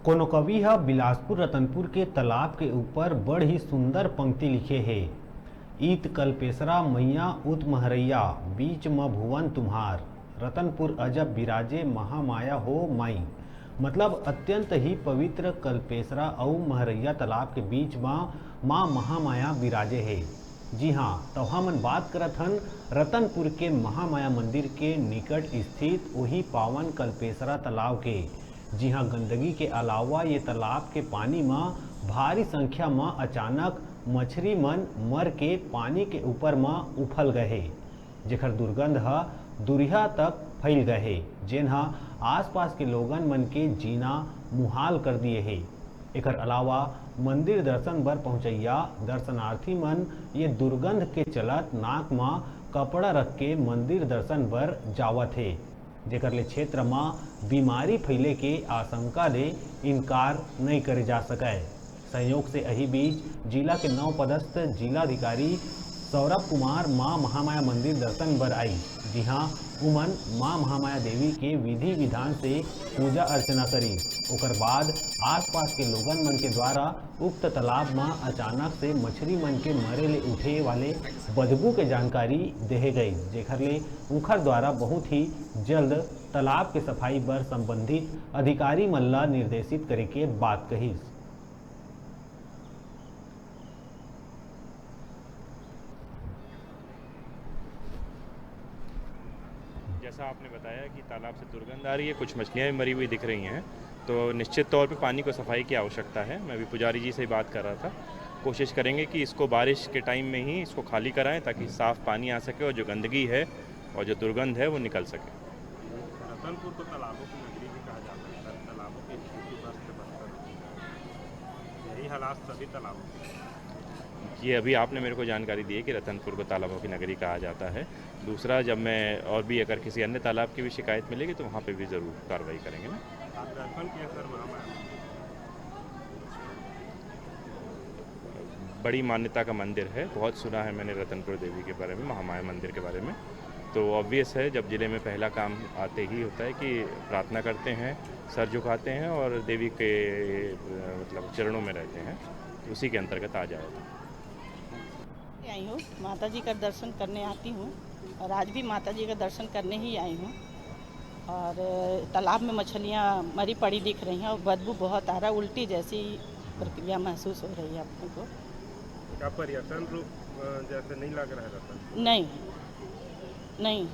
कोनो कवि ह बिलासपुर रतनपुर के तालाब के ऊपर बड़ ही सुंदर पंक्ति लिखे है। ईत कल्पेशरा मैया उत महरैया बीच म भुवन तुम्हार रतनपुर अजब बिराजे महामाया हो माई। मतलब अत्यंत ही पवित्र कल्पेशरा और महरैया तालाब के बीच में माँ महामाया बिराजे है। जी हाँ, तो हमन बात करत हन रतनपुर के महामाया मंदिर के निकट स्थित वही पावन कल्पेशरा तालाब के। जी हाँ, गंदगी के अलावा ये तालाब के पानी में भारी संख्या में अचानक मछली मन मर के पानी के ऊपर में उफल गए, जेकर दुर्गंध दुरिहा तक फैल गए, जेन आसपास के लोगन मन के जीना मुहाल कर दिए है। एकर अलावा मंदिर दर्शन बर पहुंचैया दर्शनार्थी मन ये दुर्गंध के चलत नाक में कपड़ा रख के मंदिर दर्शन बर जावत है, जेकर ले क्षेत्र में बीमारी फैले के आशंका ले इनकार नहीं करे जा सके। संयोग से यही बीच जिला के नव पदस्थ जिलाधिकारी सौरभ कुमार माँ महामाया मंदिर दर्शन बर आई। जी हाँ, उमन माँ महामाया देवी के विधि विधान से पूजा अर्चना करी। ओकर बाद आसपास के लोगन मन के द्वारा उक्त तालाब में अचानक से मछली मन के मरे ले उठे वाले बदबू के जानकारी देहे गई, जेकर ले उखर द्वारा बहुत ही जल्द तालाब के सफाई बर संबंधित अधिकारी मन ला निर्देशित करे के बात कही। जैसा आपने बताया कि तालाब से दुर्गंध आ रही है, कुछ मछलियाँ भी मरी हुई दिख रही हैं, तो निश्चित तौर पे पानी को सफाई की आवश्यकता है। मैं भी पुजारी जी से बात कर रहा था। कोशिश करेंगे कि इसको बारिश के टाइम में ही इसको खाली कराएं ताकि साफ़ पानी आ सके और जो गंदगी है और जो दुर्गंध है वो निकल सके। रतनपुर को तालाबों की नगरी भी कहा जाता है। तालाबों की स्थिति बस से बदतर, यही हालात सभी तालाबों के। ये अभी आपने मेरे को जानकारी दी है कि रतनपुर को तालाबों की नगरी कहा जाता है। दूसरा, जब मैं और भी अगर किसी अन्य तालाब की भी शिकायत मिलेगी तो वहाँ पे भी ज़रूर कार्रवाई करेंगे ना। आप दर्शन किए सर महामाया? बड़ी मान्यता का मंदिर है, बहुत सुना है मैंने रतनपुर देवी के बारे में, महामाया मंदिर के बारे में। तो ऑब्वियस है, जब ज़िले में पहला काम आते ही होता है कि प्रार्थना करते हैं, सर झुकाते हैं और देवी के मतलब चरणों में रहते हैं, तो उसी के अंतर्गत आ जाएगा। आई हूँ, माता जी का दर्शन करने आती हूँ और आज भी माता जी का दर्शन करने ही आई हूँ। और तालाब में मछलियाँ मरी पड़ी दिख रही हैं और बदबू बहुत आ रहा है, उल्टी जैसी प्रक्रिया महसूस हो रही है अपने को। क्या पर्यटन रूप जैसे नहीं लग रहा है रतन? नहीं नहीं।